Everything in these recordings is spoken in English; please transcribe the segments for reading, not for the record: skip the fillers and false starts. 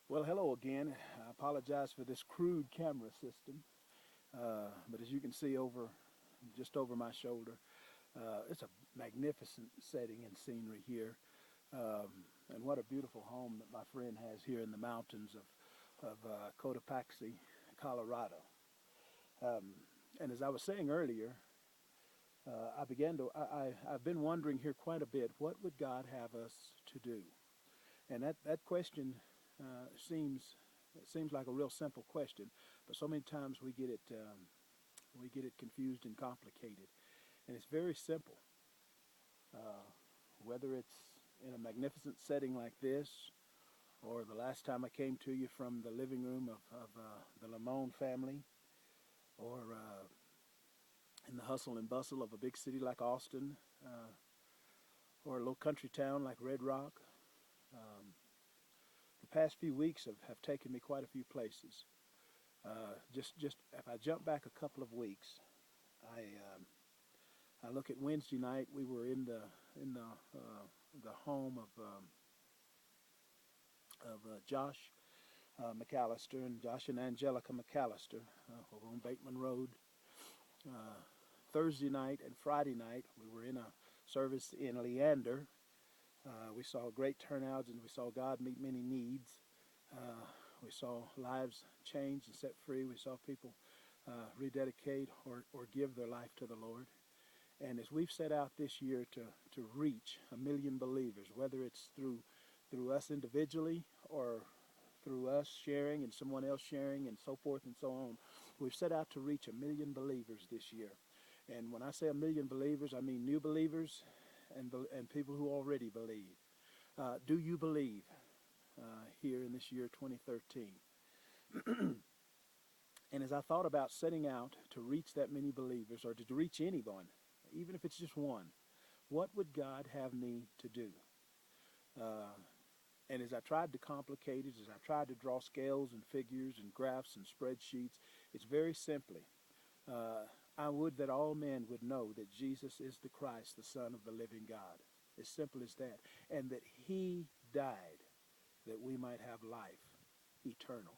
Well, hello again. I apologize for this crude camera system, but as you can see just over my shoulder, it's a magnificent setting and scenery here, and what a beautiful home that my friend has here in the mountains of Cotopaxi, Colorado. And as I was saying earlier, I've been wondering here quite a bit, what would God have us to do? And that question seems like a real simple question, but so many times we get it confused and complicated. And it's very simple. Whether it's in a magnificent setting like this, or the last time I came to you from the living room of the Lamone family, or in the hustle and bustle of a big city like Austin, or a little country town like Red Rock. The past few weeks have taken me quite a few places. Just if I jump back a couple of weeks, I I look at Wednesday night. We were in the home of Josh McAllister and Josh and Angelica McAllister over on Bateman Road. Uh, Thursday night and Friday night, we were in a service in Leander. We saw great turnouts and we saw God meet many needs. We saw lives changed and set free. We saw people rededicate or give their life to the Lord. And as we've set out this year to reach 1 million believers, whether it's through us individually or through us sharing and someone else sharing and so forth and so on, we've set out to reach 1 million believers this year. And when I say 1 million believers, I mean new believers and people who already believe. Do you believe here in this year 2013? And as I thought about setting out to reach that many believers or to reach anyone, even if it's just one, what would God have me to do? Uh, and as I tried to complicate it, as I tried to draw scales and figures and graphs and spreadsheets, it's very simply, uh, I would that all men would know that Jesus is the Christ, the Son of the living God. As simple as that. And that he died that we might have life eternal.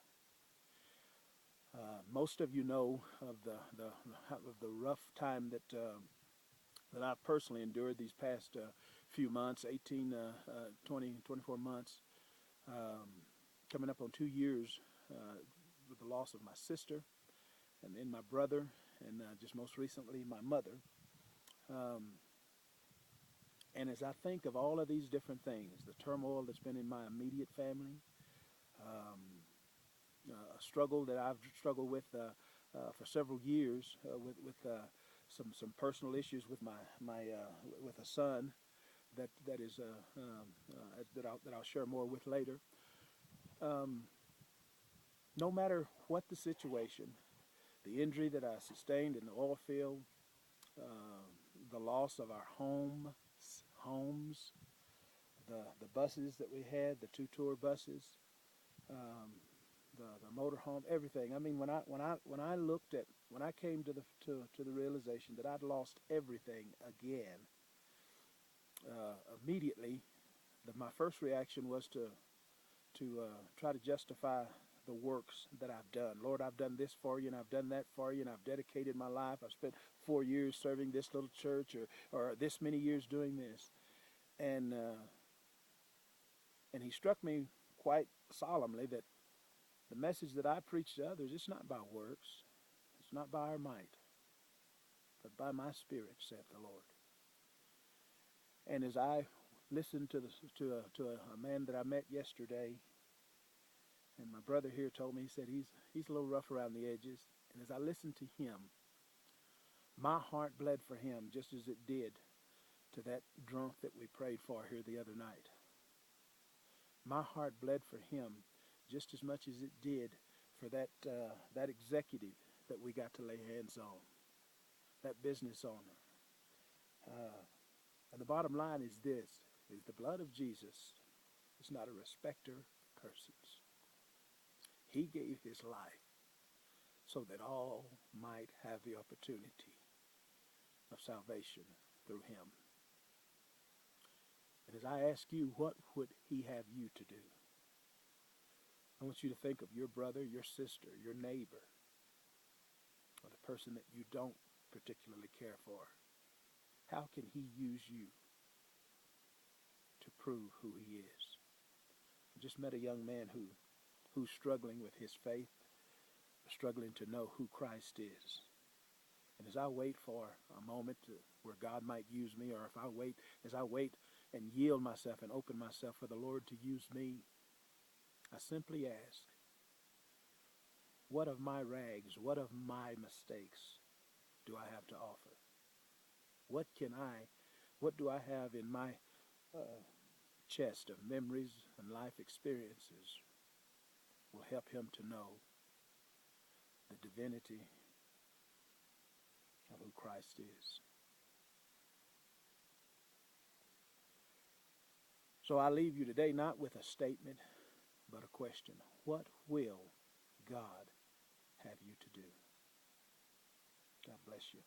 Most of you know of the rough time that I've personally endured these past few months, 18, 20, 24 months, coming up on 2 years with the loss of my sister and then my brother and just most recently my mother. Um, and as I think of all of these different things, the turmoil that's been in my immediate family, um, a struggle that I've struggled with for several years with some personal issues with my with a son that is that I'll share more with later. Um, no matter what the situation, the injury that I sustained in the oil field, uh, the loss of our homes, the buses that we had, the two tour buses, um, the motor home, everything. I mean, when I came to the realization that I'd lost everything again, immediately, my first reaction was to try to justify the works that I've done. Lord, I've done this for you, and I've done that for you, and I've dedicated my life. I've spent 4 years serving this little church, or this many years doing this, and uh, and He struck me quite solemnly that the message that I preach to others, it's not by works, it's not by our might, but by my Spirit, saith the Lord. And as I listened to a man that I met yesterday, and my brother here told me, he said he's a little rough around the edges. And as I listened to him, my heart bled for him just as it did to that drunk that we prayed for here the other night. My heart bled for him just as much as it did for that executive that we got to lay hands on, that business owner. Uh, and the bottom line is this, is the blood of Jesus is not a respecter of persons. He gave his life so that all might have the opportunity of salvation through him. And as I ask you, what would he have you to do? I want you to think of your brother, your sister, your neighbor, or the person that you don't particularly care for. How can he use you to prove who he is? I just met a young man who's struggling with his faith, struggling to know who Christ is. And as I wait for a moment where God might use me, or as I wait and yield myself and open myself for the Lord to use me, I simply ask, what of my rags, what of my mistakes do I have to offer? What do I have in my chest of memories and life experiences will help him to know the divinity of who Christ is? So I leave you today not with a statement, but a question. What will God have you to do? God bless you.